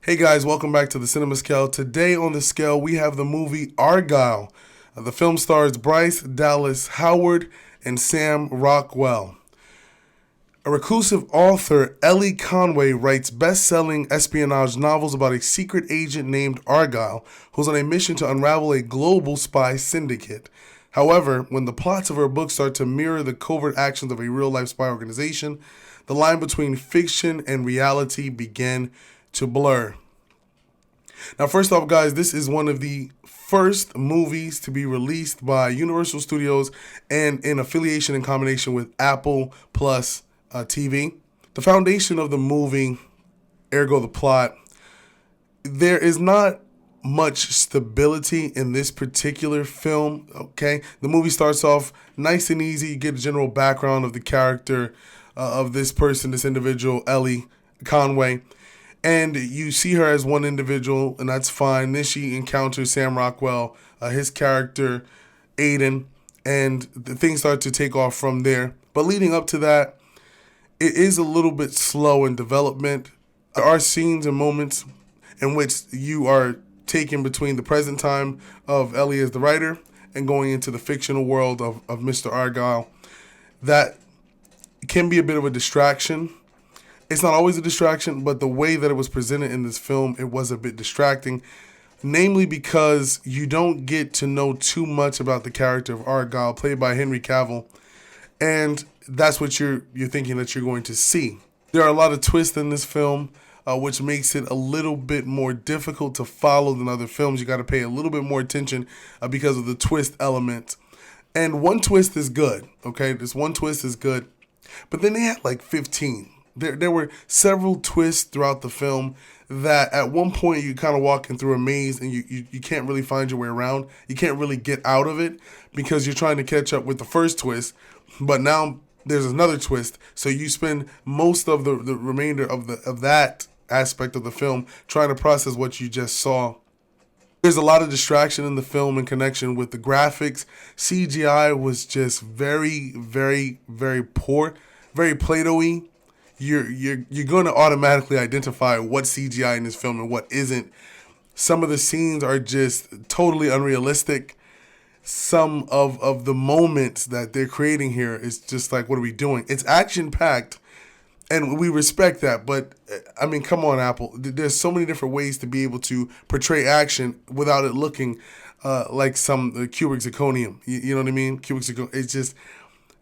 Hey guys, welcome back to the Cinema Scale. Today on the scale, we have the movie Argylle. The film stars Bryce Dallas Howard and Sam Rockwell. A reclusive author, Ellie Conway, writes best-selling espionage novels about a secret agent named Argylle who's on a mission to unravel a global spy syndicate. However, when the plots of her books start to mirror the covert actions of a real-life spy organization, the line between fiction and reality begin to blur. Now, first off, guys, this is one of the first movies to be released by Universal Studios and in affiliation and combination with Apple Plus TV. The foundation of the movie, ergo the plot, there is not much stability in this particular film, okay? The movie starts off nice and easy. You get a general background of the character of this person, this individual, Ellie Conway. And you see her as one individual, and that's fine. Then she encounters Sam Rockwell, his character, Aiden, and the things start to take off from there. But leading up to that, it is a little bit slow in development. There are scenes and moments in which you are taken between the present time of Ellie as the writer and going into the fictional world of Mr. Argylle. That can be a bit of a distraction. It's not always a distraction, but the way that it was presented in this film, it was a bit distracting. Namely because you don't get to know too much about the character of Argylle, played by Henry Cavill. And that's what you're thinking that you're going to see. There are a lot of twists in this film, which makes it a little bit more difficult to follow than other films. You got to pay a little bit more attention because of the twist element. And one twist is good, okay? This one twist is good. But then they had like 15. There were several twists throughout the film that at one point you're kind of walking through a maze and you can't really find your way around. You can't really get out of it because you're trying to catch up with the first twist. But now there's another twist. So you spend most of the remainder of that aspect of the film trying to process what you just saw. There's a lot of distraction in the film in connection with the graphics. CGI was just very, very, very poor, very Play-Doh-y. You're going to automatically identify what's CGI in this film and what isn't. Some of the scenes are just totally unrealistic. Some of the moments that they're creating here is just like, what are we doing? It's action-packed, and we respect that. But, I mean, come on, Apple. There's so many different ways to be able to portray action without it looking like some cubic zirconium. You know what I mean? Cubic zirconium. It's just...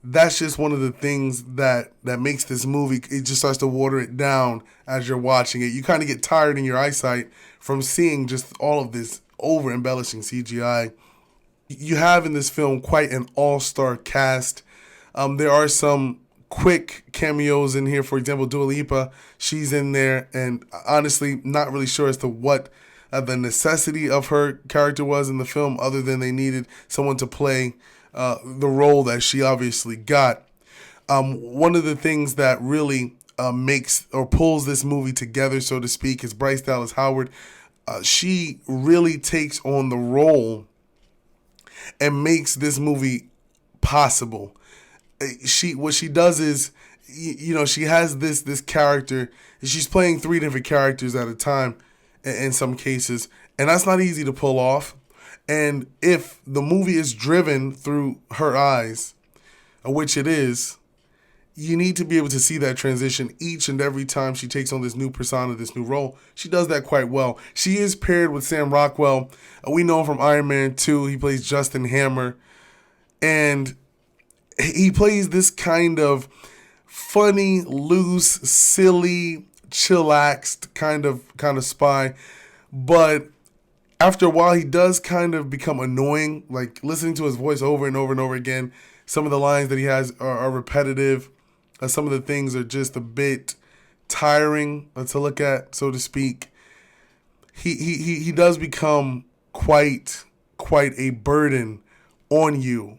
That's just one of the things that makes this movie, it just starts to water it down as you're watching it. You kind of get tired in your eyesight from seeing just all of this over-embellishing CGI. You have in this film quite an all-star cast. There are some quick cameos in here. For example, Dua Lipa, she's in there, and honestly, not really sure as to what the necessity of her character was in the film, other than they needed someone to play the role that she obviously got. One of the things that really makes or pulls this movie together, so to speak, is Bryce Dallas Howard. She really takes on the role and makes this movie possible. What she does is, she has this character. She's playing three different characters at a time in some cases, and that's not easy to pull off. And if the movie is driven through her eyes, which it is, you need to be able to see that transition each and every time she takes on this new persona, this new role. She does that quite well. She is paired with Sam Rockwell. We know him from Iron Man 2. He plays Justin Hammer. And he plays this kind of funny, loose, silly, chillaxed kind of spy. But after a while, he does kind of become annoying. Like, listening to his voice over and over and over again. Some of the lines that he has are repetitive. Some of the things are just a bit tiring to look at, so to speak. He does become quite a burden on you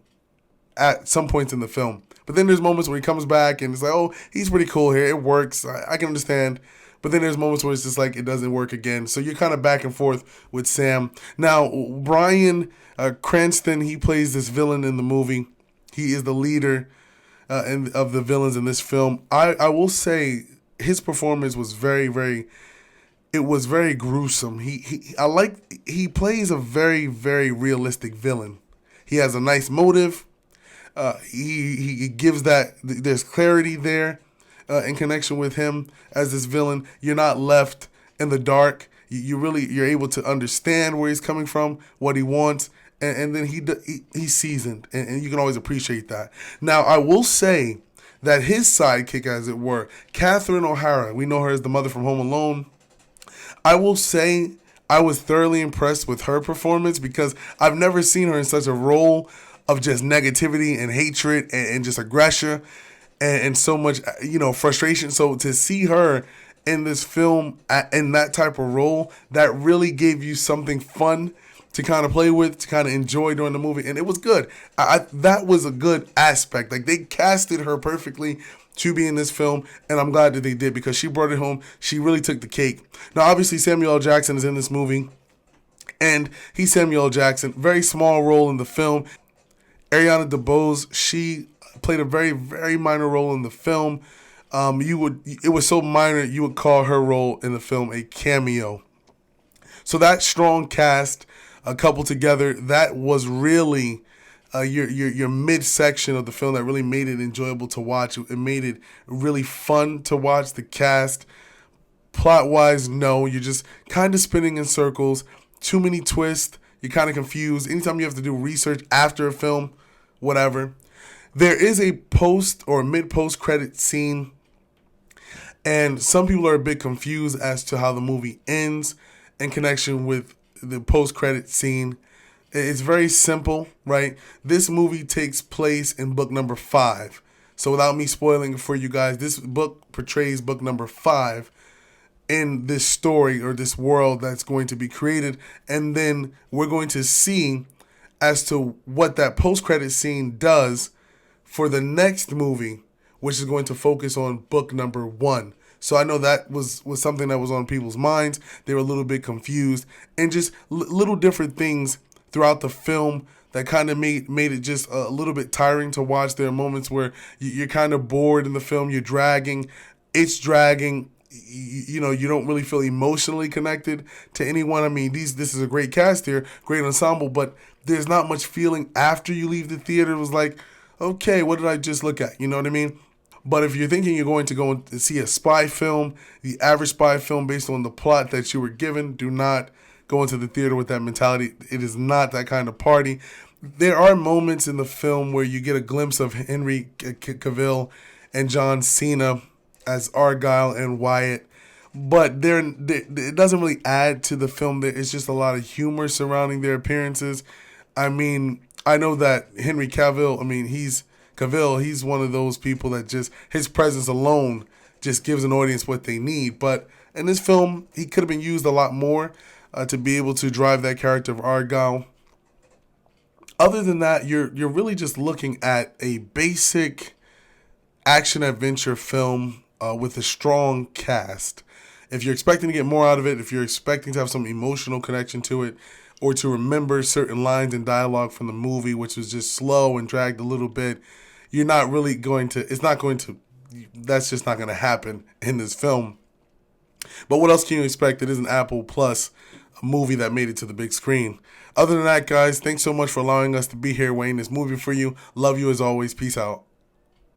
at some points in the film. But then there's moments where he comes back and it's like, oh, he's pretty cool here. It works. I can understand. But then there's moments where it's just like it doesn't work again. So you're kind of back and forth with Sam. Now, Bryan Cranston, he plays this villain in the movie. He is the leader of the villains in this film. I will say his performance was very, very... it was very gruesome. He plays a very, very realistic villain. He has a nice motive. He gives that there's clarity there in connection with him as this villain. You're not left in the dark. You're able to understand where he's coming from, what he wants, and then he's seasoned, and you can always appreciate that. Now I will say that his sidekick, as it were, Catherine O'Hara, we know her as the mother from Home Alone. I will say I was thoroughly impressed with her performance because I've never seen her in such a role of just negativity and hatred and just aggression and so much, frustration. So to see her in this film in that type of role, that really gave you something fun to kind of play with, to kind of enjoy during the movie, and it was good. That was a good aspect. Like, they casted her perfectly to be in this film, and I'm glad that they did because she brought it home. She really took the cake. Now, obviously, Samuel L. Jackson is in this movie, and he's Samuel L. Jackson. Very small role in the film. Ariana DeBose, she played a very, very minor role in the film. It was so minor you would call her role in the film a cameo. So that strong cast, coupled together, that was really your midsection of the film that really made it enjoyable to watch. It made it really fun to watch. The cast, plot wise, no, you're just kind of spinning in circles. Too many twists. You're kind of confused. Anytime you have to do research after a film, whatever. There is a post or mid-post credit scene, and some people are a bit confused as to how the movie ends in connection with the post-credit scene. It's very simple, right? This movie takes place in book number 5. So without me spoiling it for you guys, this book portrays book number 5 in this story or this world that's going to be created. And then we're going to see as to what that post-credit scene does for the next movie, which is going to focus on book number 1. So I know that was something that was on people's minds. They were a little bit confused, and just little different things throughout the film that kind of made it just a little bit tiring to watch. There are moments where you're kind of bored in the film. You're dragging. It's dragging. You don't really feel emotionally connected to anyone. I mean, this is a great cast here, great ensemble, but there's not much feeling after you leave the theater. It was like, okay, what did I just look at? You know what I mean? But if you're thinking you're going to go and see a spy film, the average spy film based on the plot that you were given, do not go into the theater with that mentality. It is not that kind of party. There are moments in the film where you get a glimpse of Henry Cavill and John Cena as Argylle and Wyatt, but it doesn't really add to the film. It's just a lot of humor surrounding their appearances. I mean, I know that Henry Cavill, he's one of those people that just, his presence alone just gives an audience what they need. But in this film, he could have been used a lot more to be able to drive that character of Argylle. Other than that, you're really just looking at a basic action-adventure film with a strong cast. If you're expecting to get more out of it, if you're expecting to have some emotional connection to it, or to remember certain lines and dialogue from the movie, which was just slow and dragged a little bit, you're not really going to, that's just not going to happen in this film. But what else can you expect? It is an Apple Plus movie that made it to the big screen. Other than that, guys, thanks so much for allowing us to be here weighing this movie for you. Love you as always. Peace out.